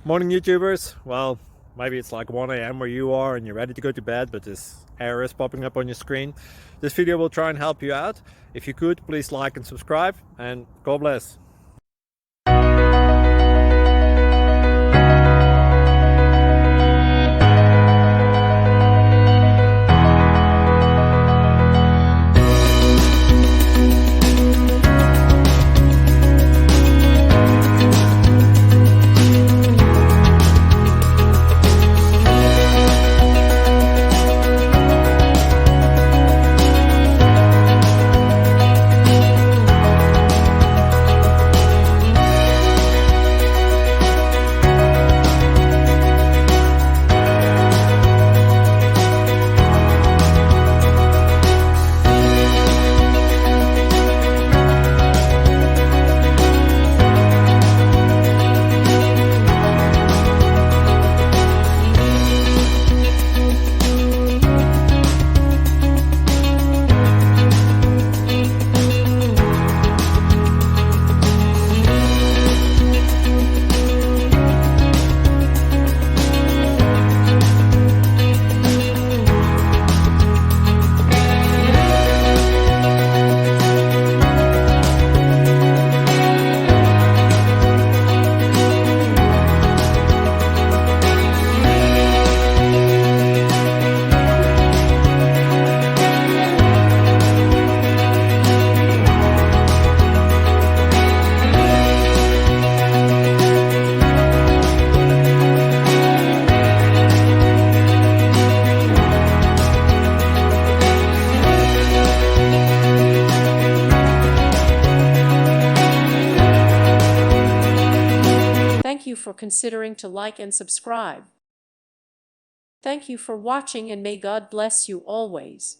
Morning YouTubers. Well, maybe it's like 1 a.m. where you are and you're ready to go to bed, but this error is popping up on your screen. This video will try and help you out. If you could, please like and subscribe, and God bless. Thank you for considering to like and subscribe. Thank you for watching, and may God bless you always.